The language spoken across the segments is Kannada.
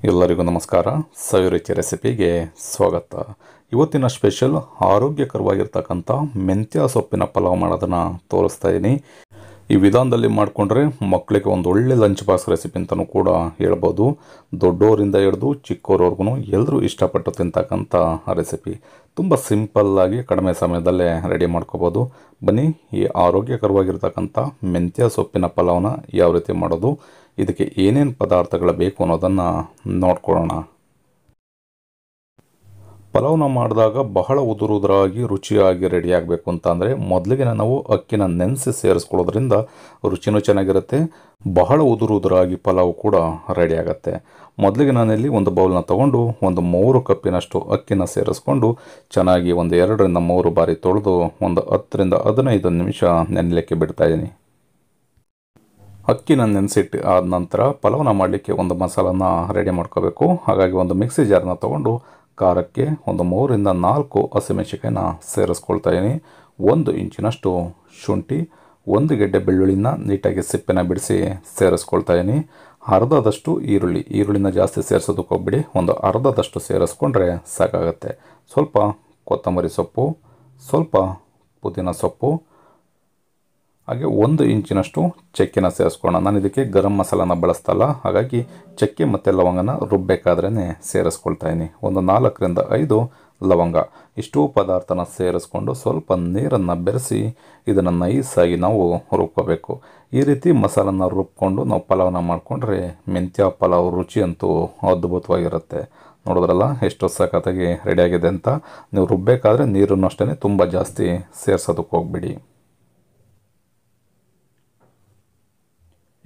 ಎಲ್ಲರಿಗೂ ನಮಸ್ಕಾರ. ಸವಿರುಚಿ ರೆಸಿಪಿಗೆ ಸ್ವಾಗತ. ಇವತ್ತಿನ ಸ್ಪೆಷಲ್ ಆರೋಗ್ಯಕರವಾಗಿರ್ತಕ್ಕಂಥ ಮೆಂತ್ಯ ಸೊಪ್ಪಿನ ಪಲಾವ್ ಮಾಡೋದನ್ನು ತೋರಿಸ್ತಾ ಇದ್ದೀನಿ. ಈ ವಿಧಾನದಲ್ಲಿ ಮಾಡಿಕೊಂಡ್ರೆ ಮಕ್ಕಳಿಗೆ ಒಂದು ಒಳ್ಳೆ ಲಂಚ್ ಬಾಕ್ಸ್ ರೆಸಿಪಿ ಅಂತಲೂ ಕೂಡ ಹೇಳ್ಬೋದು. ದೊಡ್ಡೋರಿಂದ ಹಿಡಿದು ಚಿಕ್ಕವರವರೆಗೂ ಎಲ್ಲರೂ ಇಷ್ಟಪಟ್ಟು ತಿಂತಕ್ಕಂಥ ರೆಸಿಪಿ. ತುಂಬ ಸಿಂಪಲ್ಲಾಗಿ ಕಡಿಮೆ ಸಮಯದಲ್ಲೇ ರೆಡಿ ಮಾಡ್ಕೋಬೋದು. ಬನ್ನಿ, ಈ ಆರೋಗ್ಯಕರವಾಗಿರ್ತಕ್ಕಂಥ ಮೆಂತ್ಯ ಸೊಪ್ಪಿನ ಪಲಾವ್ನ ಯಾವ ರೀತಿ ಮಾಡೋದು, ಇದಕ್ಕೆ ಏನೇನು ಪದಾರ್ಥಗಳು ಬೇಕು ಅನ್ನೋದನ್ನು ನೋಡ್ಕೊಳ್ಳೋಣ. ಪಲಾವ್ನ ಮಾಡಿದಾಗ ಬಹಳ ಉದುರಾಗಿ ರುಚಿಯಾಗಿ ರೆಡಿ ಆಗಬೇಕು ಅಂತ ಅಂದರೆ ಮೊದಲಿಗೆ ನಾವು ಅಕ್ಕಿನ ನೆನೆಸಿ ಸೇರಿಸ್ಕೊಳ್ಳೋದ್ರಿಂದ ರುಚಿನೂ ಚೆನ್ನಾಗಿರುತ್ತೆ. ಬಹಳ ಉದುರಾಗಿ ಪಲಾವ್ ಕೂಡ ರೆಡಿ ಆಗುತ್ತೆ. ಮೊದಲಿಗೆ ನಾನಿಲ್ಲಿ ಒಂದು ಬೌಲ್ನ ತೊಗೊಂಡು ಒಂದು 3 ಕಪ್ಪಿನಷ್ಟು ಅಕ್ಕಿನ ಸೇರಿಸ್ಕೊಂಡು ಚೆನ್ನಾಗಿ ಒಂದು 2 ರಿಂದ 3 ಬಾರಿ ತೊಳೆದು ಒಂದು 10 ರಿಂದ 15 ನಿಮಿಷ ನೆನೆಯಲಿಕ್ಕೆ ಬಿಡ್ತಾಯಿದ್ದೀನಿ. ಅಕ್ಕಿನ ನೆನೆಸಿಟ್ಟು ಆದ ನಂತರ ಪಲಾವ್ನ ಮಾಡಲಿಕ್ಕೆ ಒಂದು ಮಸಾಲನ ರೆಡಿ ಮಾಡ್ಕೋಬೇಕು. ಹಾಗಾಗಿ ಒಂದು ಮಿಕ್ಸಿ ಜಾರ್ನ ತೊಗೊಂಡು ಖಾರಕ್ಕೆ ಒಂದು 3 ರಿಂದ 4 ಹಸಿಮೆಣಸಿಕಾಯಿನ ಸೇರಿಸ್ಕೊಳ್ತಾ ಇದ್ದೀನಿ. 1 ಇಂಚಿನಷ್ಟು ಶುಂಠಿ, 1 ಗೆಡ್ಡೆ ಬೆಳ್ಳುಳ್ಳಿನ ನೀಟಾಗಿ ಸಿಪ್ಪೆನ ಬಿಡಿಸಿ ಸೇರಿಸ್ಕೊಳ್ತಾ ಇದ್ದೀನಿ. ಅರ್ಧದಷ್ಟು ಈರುಳ್ಳಿನ ಜಾಸ್ತಿ ಸೇರಿಸೋದಕ್ಕೆ ಹೋಗ್ಬಿಡಿ, ಒಂದು ಅರ್ಧದಷ್ಟು ಸೇರಿಸ್ಕೊಂಡ್ರೆ ಸಾಕಾಗುತ್ತೆ. ಸ್ವಲ್ಪ ಕೊತ್ತಂಬರಿ ಸೊಪ್ಪು, ಸ್ವಲ್ಪ ಪುದೀನ ಸೊಪ್ಪು, ಹಾಗೆ 1 ಇಂಚಿನಷ್ಟು ಚಕ್ಕೆನ ಸೇರಿಸ್ಕೊಳ್ಳೋಣ. ನಾನು ಇದಕ್ಕೆ ಗರಂ ಮಸಾಲಾನ ಬಳಸ್ತಲ್ಲ, ಹಾಗಾಗಿ ಚಕ್ಕೆ ಮತ್ತು ಲವಂಗನ ರುಬ್ಬಬೇಕಾದ್ರೇ ಸೇರಿಸ್ಕೊಳ್ತಾ ಇದ್ದೀನಿ. ಒಂದು 4 ರಿಂದ 5 ಲವಂಗ. ಇಷ್ಟು ಪದಾರ್ಥನ ಸೇರಿಸ್ಕೊಂಡು ಸ್ವಲ್ಪ ನೀರನ್ನು ಬೆರೆಸಿ ಇದನ್ನು ನೈಸಾಗಿ ನಾವು ರುಬ್ಕೋಬೇಕು. ಈ ರೀತಿ ಮಸಾಲನ ರುಬ್ಕೊಂಡು ನಾವು ಪಲಾವ್ನ ಮಾಡಿಕೊಂಡ್ರೆ ಮೆಂತ್ಯ ಪಲಾವ್ ರುಚಿ ಅಂತೂ ಅದ್ಭುತವಾಗಿರುತ್ತೆ. ನೋಡಿದ್ರಲ್ಲ ಎಷ್ಟು ಸಖತ್ತಾಗಿ ರೆಡಿಯಾಗಿದೆ ಅಂತ. ನೀವು ರುಬ್ಬೇಕಾದ್ರೆ ನೀರನ್ನು ಅಷ್ಟೇ ತುಂಬ ಜಾಸ್ತಿ ಸೇರಿಸೋದಕ್ಕೆ ಹೋಗ್ಬಿಡಿ.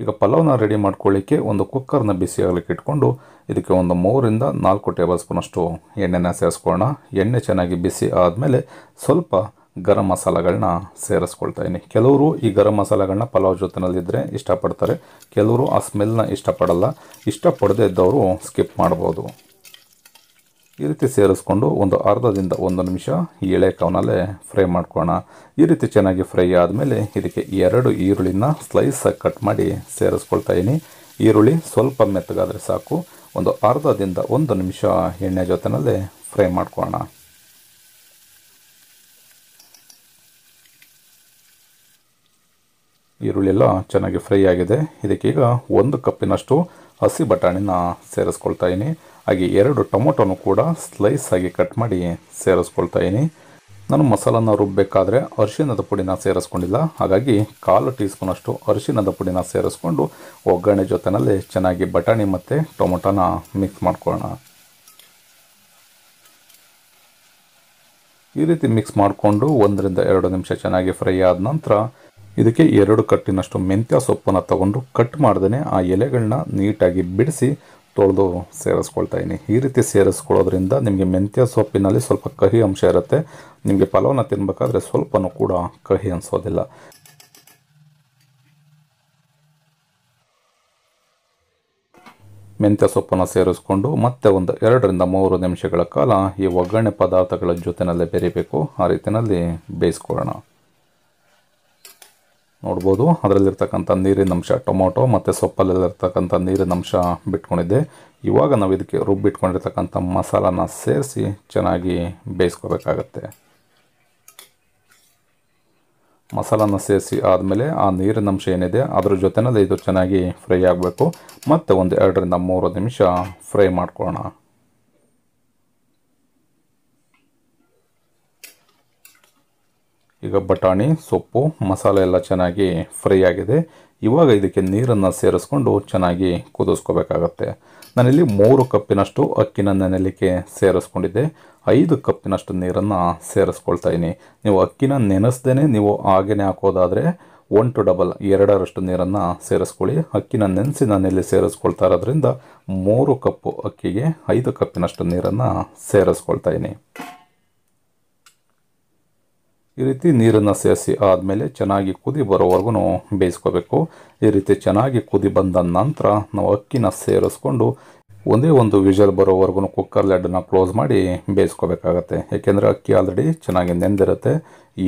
ಈಗ ಪಲಾವ್ನ ರೆಡಿ ಮಾಡ್ಕೊಳ್ಳಿಕ್ಕೆ ಒಂದು ಕುಕ್ಕರ್ನ ಬಿಸಿ ಆಗಲಿಕ್ಕೆ ಇಟ್ಕೊಂಡು ಇದಕ್ಕೆ ಒಂದು 3 ರಿಂದ 4 ಟೇಬಲ್ ಸ್ಪೂನಷ್ಟು ಎಣ್ಣೆನ ಸೇರಿಸ್ಕೊಳ್ಳೋಣ. ಎಣ್ಣೆ ಚೆನ್ನಾಗಿ ಬಿಸಿ ಆದಮೇಲೆ ಸ್ವಲ್ಪ ಗರಂ ಮಸಾಲೆಗಳನ್ನ ಸೇರಿಸ್ಕೊಳ್ತಾ ಇದ್ದೀನಿ. ಕೆಲವರು ಈ ಗರಂ ಮಸಾಲೆಗಳನ್ನ ಪಲಾವ್ ಜೊತೆನಲ್ಲಿದ್ದರೆ ಇಷ್ಟಪಡ್ತಾರೆ, ಕೆಲವರು ಆ ಸ್ಮೆಲ್ನ ಇಷ್ಟಪಡಲ್ಲ. ಇಷ್ಟಪಡದೇ ಇದ್ದವರು ಸ್ಕಿಪ್ ಮಾಡ್ಬೋದು. ಈ ರೀತಿ ಸೇರಿಸ್ಕೊಂಡು ಒಂದು ಅರ್ಧದಿಂದ 1 ನಿಮಿಷ ಎಳೆ ಕವನಲ್ಲೇ ಫ್ರೈ ಮಾಡ್ಕೊಳ್ಳೋಣ. ಈ ರೀತಿ ಚೆನ್ನಾಗಿ ಫ್ರೈ ಆದಮೇಲೆ ಇದಕ್ಕೆ 2 ಈರುಳ್ಳಿನ ಸ್ಲೈಸಾಗಿ ಕಟ್ ಮಾಡಿ ಸೇರಿಸ್ಕೊಳ್ತಾ ಇದ್ದೀನಿ. ಈರುಳ್ಳಿ ಸ್ವಲ್ಪ ಮೆತ್ತಗಾದರೆ ಸಾಕು. ಒಂದು ಅರ್ಧದಿಂದ 1 ನಿಮಿಷ ಎಣ್ಣೆ ಜೊತೆನಲ್ಲೇ ಫ್ರೈ ಮಾಡ್ಕೊಳ್ಳೋಣ. ಈರುಳ್ಳಿ ಎಲ್ಲ ಚೆನ್ನಾಗಿ ಫ್ರೈ ಆಗಿದೆ. ಇದಕ್ಕೀಗ 1 ಕಪ್ಪಿನಷ್ಟು ಹಸಿ ಬಟಾಣಿನ ಸೇರಿಸ್ಕೊಳ್ತಾ ಇದ್ದೀನಿ. ಹಾಗೆ 2 ಟೊಮೊಟೊನು ಕೂಡ ಸ್ಲೈಸ್ ಆಗಿ ಕಟ್ ಮಾಡಿ ಸೇರಿಸ್ಕೊಳ್ತಾ ಇದ್ದೀನಿ. ನಾನು ಮಸಾಲನ ರುಬ್ಬಬೇಕಾದ್ರೆ ಅರಿಶಿಣದ ಪುಡಿನ ಸೇರಿಸ್ಕೊಂಡಿಲ್ಲ, ಹಾಗಾಗಿ 1/4 ಟೀ ಸ್ಪೂನಷ್ಟು ಅರಿಶಿಣದ ಪುಡಿನ ಸೇರಿಸ್ಕೊಂಡು ಒಗ್ಗರಣೆ ಜೊತೆನಲ್ಲಿ ಚೆನ್ನಾಗಿ ಬಟಾಣಿ ಮತ್ತು ಟೊಮೊಟೊನ ಮಿಕ್ಸ್ ಮಾಡ್ಕೊಳ್ಳೋಣ. ಈ ರೀತಿ ಮಿಕ್ಸ್ ಮಾಡಿಕೊಂಡು 1 ರಿಂದ 2 ನಿಮಿಷ ಚೆನ್ನಾಗಿ ಫ್ರೈ ಆದ ನಂತರ ಇದಕ್ಕೆ 2 ಕಟ್ಟಿನಷ್ಟು ಮೆಂತ್ಯ ಸೊಪ್ಪನ್ನು ತಗೊಂಡು ಕಟ್ ಮಾಡ್ದೇ ಆ ಎಲೆಗಳನ್ನ ನೀಟಾಗಿ ಬಿಡಿಸಿ ತೊಳೆದು ಸೇರಿಸ್ಕೊಳ್ತಾ ಇದ್ದೀನಿ. ಈ ರೀತಿ ಸೇರಿಸ್ಕೊಳ್ಳೋದ್ರಿಂದ ನಿಮಗೆ ಮೆಂತ್ಯ ಸೊಪ್ಪಿನಲ್ಲಿ ಸ್ವಲ್ಪ ಕಹಿ ಅಂಶ ಇರುತ್ತೆ. ನಿಮಗೆ ಪಲಾವ್ನ ತಿನ್ನಬೇಕಾದ್ರೆ ಸ್ವಲ್ಪನೂ ಕೂಡ ಕಹಿ ಅನಿಸೋದಿಲ್ಲ. ಮೆಂತ್ಯ ಸೊಪ್ಪನ್ನು ಸೇರಿಸ್ಕೊಂಡು ಮತ್ತೆ ಒಂದು 2 ರಿಂದ 3 ನಿಮಿಷಗಳ ಕಾಲ ಈ ಒಗ್ಗರಣೆ ಪದಾರ್ಥಗಳ ಜೊತೆನಲ್ಲೇ ಬೆರಿಬೇಕು. ಆ ರೀತಿಯಲ್ಲಿ ಬೇಯಿಸ್ಕೊಳ್ಳೋಣ. ನೋಡ್ಬೋದು, ಅದರಲ್ಲಿರ್ತಕ್ಕಂಥ ನೀರಿನಂಶ, ಟೊಮೊಟೊ ಮತ್ತು ಸೊಪ್ಪಲ್ಲಿರ್ತಕ್ಕಂಥ ನೀರಿನಂಶ ಬಿಟ್ಕೊಂಡಿದ್ದೆ. ಇವಾಗ ನಾವು ಇದಕ್ಕೆ ರುಬ್ಬಿಟ್ಕೊಂಡಿರ್ತಕ್ಕಂಥ ಮಸಾಲಾನ ಸೇರಿಸಿ ಚೆನ್ನಾಗಿ ಬೇಯಿಸ್ಕೋಬೇಕಾಗತ್ತೆ. ಮಸಾಲಾನ ಸೇರಿಸಿ ಆದಮೇಲೆ ಆ ನೀರಿನಂಶ ಏನಿದೆ ಅದ್ರ ಜೊತೆನಲ್ಲಿ ಇದು ಚೆನ್ನಾಗಿ ಫ್ರೈ ಆಗಬೇಕು. ಮತ್ತು ಒಂದು 2 ರಿಂದ 3 ನಿಮಿಷ ಫ್ರೈ ಮಾಡ್ಕೊಳ್ಳೋಣ. ಈಗ ಬಟಾಣಿ, ಸೊಪ್ಪು, ಮಸಾಲೆ ಎಲ್ಲ ಚೆನ್ನಾಗಿ ಫ್ರೈ ಆಗಿದೆ. ಇವಾಗ ಇದಕ್ಕೆ ನೀರನ್ನು ಸೇರಿಸ್ಕೊಂಡು ಚೆನ್ನಾಗಿ ಕುದಿಸ್ಕೋಬೇಕಾಗತ್ತೆ. ನಾನಿಲ್ಲಿ 3 ಕಪ್ಪಿನಷ್ಟು ಅಕ್ಕಿನ ನೆನೆಯಲಿಕ್ಕೆ ಸೇರಿಸ್ಕೊಂಡಿದ್ದೆ. 5 ಕಪ್ಪಿನಷ್ಟು ನೀರನ್ನು ಸೇರಿಸ್ಕೊಳ್ತಾ ಇದ್ದೀನಿ. ನೀವು ಅಕ್ಕಿನ ನೆನೆಸ್ದೇ ನೀವು ಹಾಗೇ ಹಾಕೋದಾದರೆ 1 to double 2ರಷ್ಟು ನೀರನ್ನು ಸೇರಿಸ್ಕೊಳ್ಳಿ. ಅಕ್ಕಿನ ನೆನೆಸಿ ನಾನಿಲ್ಲಿ ಸೇರಿಸ್ಕೊಳ್ತಾ ಇರೋದ್ರಿಂದ 3 ಕಪ್ಪು ಅಕ್ಕಿಗೆ 5 ಕಪ್ಪಿನಷ್ಟು ನೀರನ್ನು ಸೇರಿಸ್ಕೊಳ್ತಾ ಇದ್ದೀನಿ. ಈ ರೀತಿ ನೀರನ್ನು ಸೇರಿಸಿ ಆದಮೇಲೆ ಚೆನ್ನಾಗಿ ಕುದಿ ಬರೋವರೆಗೂ ಬೇಯಿಸ್ಕೋಬೇಕು. ಈ ರೀತಿ ಚೆನ್ನಾಗಿ ಕುದಿ ಬಂದ ನಂತರ ನಾವು ಅಕ್ಕಿನ ಸೇರಿಸ್ಕೊಂಡು ಒಂದೇ ಒಂದು ವಿಷಲ್ ಬರೋವರೆಗೂ ಕುಕ್ಕರ್ ಲಿಡ್ಡನ್ನು ಕ್ಲೋಸ್ ಮಾಡಿ ಬೇಯಿಸ್ಕೋಬೇಕಾಗತ್ತೆ. ಏಕೆಂದರೆ ಅಕ್ಕಿ ಆಲ್ರೆಡಿ ಚೆನ್ನಾಗಿ ನೆಂದಿರುತ್ತೆ.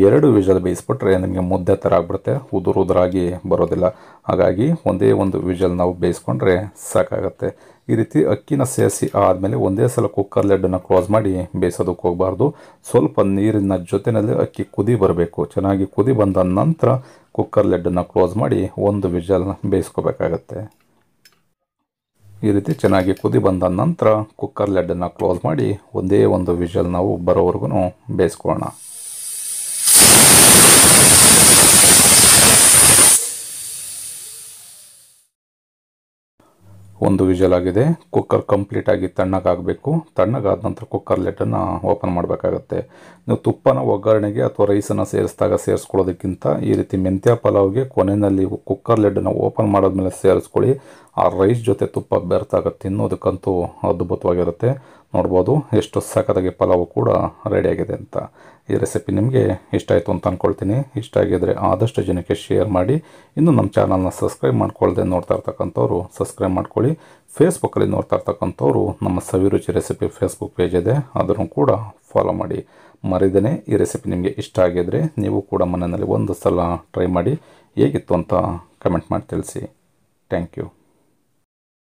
2 ವಿಷಲ್ ಬೇಯಿಸ್ಬಿಟ್ರೆ ನಿಮಗೆ ಮುದ್ದೆ ಥರ ಆಗಿಬಿಡುತ್ತೆ, ಉದುರಾಗಿ ಬರೋದಿಲ್ಲ. ಹಾಗಾಗಿ ಒಂದೇ ಒಂದು ವಿಷಲ್ ನಾವು ಬೇಯಿಸ್ಕೊಂಡ್ರೆ ಸಾಕಾಗತ್ತೆ. ಈ ರೀತಿ ಅಕ್ಕಿನ ಸೇರಿಸಿ ಆದಮೇಲೆ ಒಂದೇ ಸಲ ಕುಕ್ಕರ್ ಲಿಡ್ಡನ್ನು ಕ್ಲೋಸ್ ಮಾಡಿ ಬೇಯಿಸೋದಕ್ಕೆ ಹೋಗಬಾರ್ದು. ಸ್ವಲ್ಪ ನೀರಿನ ಜೊತೆಯಲ್ಲಿ ಅಕ್ಕಿ ಕುದಿ ಬರಬೇಕು. ಚೆನ್ನಾಗಿ ಕುದಿ ಬಂದ ನಂತರ ಕುಕ್ಕರ್ ಲಿಡ್ಡನ್ನು ಕ್ಲೋಸ್ ಮಾಡಿ ಒಂದು ವಿಷಲ್ ಬೇಯಿಸ್ಕೋಬೇಕಾಗತ್ತೆ. ಈ ರೀತಿ ಚೆನ್ನಾಗಿ ಕುದಿ ಬಂದ ನಂತರ ಕುಕ್ಕರ್ ಲಿಡ್ಡನ್ನು ಕ್ಲೋಸ್ ಮಾಡಿ ಒಂದೇ ಒಂದು ವಿಷಲ್ ನಾವು ಬರೋವರೆಗೂ ಬೇಯಿಸ್ಕೊಳ್ಳೋಣ. ಒಂದು ವಿಷಲ್ ಆಗಿದೆ. ಕುಕ್ಕರ್ ಕಂಪ್ಲೀಟಾಗಿ ತಣ್ಣಗಾಗಬೇಕು. ತಣ್ಣಗಾದ ನಂತರ ಕುಕ್ಕರ್ ಲಿಡ್ಡನ್ನು ಓಪನ್ ಮಾಡಬೇಕಾಗತ್ತೆ. ನೀವು ತುಪ್ಪನ ಒಗ್ಗರಣೆಗೆ ಅಥವಾ ರೈಸನ್ನು ಸೇರಿಸಿದಾಗ ಸೇರಿಸ್ಕೊಳ್ಳೋದಕ್ಕಿಂತ ಈ ರೀತಿ ಮೆಂತ್ಯ ಪಲಾವ್ಗೆ ಕೊನೆಯಲ್ಲಿ ಕುಕ್ಕರ್ ಲಿಡ್ಡನ್ನು ಓಪನ್ ಮಾಡಿದ್ಮೇಲೆ ಸೇರಿಸ್ಕೊಳ್ಳಿ. ಆ ರೈಸ್ ಜೊತೆ ತುಪ್ಪ ಬೆರೆತಾಗ ತಿನ್ನೋದಕ್ಕಂತೂ ಅದ್ಭುತವಾಗಿರುತ್ತೆ. ನೋಡ್ಬೋದು ಎಷ್ಟು ಸಖತ್ತಾಗಿ ಪಲಾವು ಕೂಡ ರೆಡಿಯಾಗಿದೆ ಅಂತ. ಈ ರೆಸಿಪಿ ನಿಮಗೆ ಇಷ್ಟ ಆಯಿತು ಅಂತ ಅಂದ್ಕೊಳ್ತೀನಿ. ಇಷ್ಟ ಆಗಿದ್ದರೆ ಆದಷ್ಟು ಜನಕ್ಕೆ ಶೇರ್ ಮಾಡಿ. ಇನ್ನು ನಮ್ಮ ಚಾನಲ್ನ ಸಬ್ಸ್ಕ್ರೈಬ್ ಮಾಡ್ಕೊಳ್ಳದೆ ನೋಡ್ತಾ ಇರ್ತಕ್ಕಂಥವ್ರು ಸಬ್ಸ್ಕ್ರೈಬ್ ಮಾಡ್ಕೊಳ್ಳಿ. ಫೇಸ್ಬುಕ್ಕಲ್ಲಿ ನೋಡ್ತಾ ಇರ್ತಕ್ಕಂಥವ್ರು ನಮ್ಮ ಸವಿರುಚಿ ರೆಸಿಪಿ ಫೇಸ್ಬುಕ್ ಪೇಜ್ ಇದೆ, ಅದನ್ನು ಕೂಡ ಫಾಲೋ ಮಾಡಿ. ಮರಿದೇನೆ ಈ ರೆಸಿಪಿ ನಿಮಗೆ ಇಷ್ಟ ಆಗಿದ್ದರೆ ನೀವು ಕೂಡ ಮನೆಯಲ್ಲಿ ಒಂದು ಸಲ ಟ್ರೈ ಮಾಡಿ ಹೇಗಿತ್ತು ಅಂತ ಕಮೆಂಟ್ ಮಾಡಿ ತಿಳಿಸಿ. Thank you.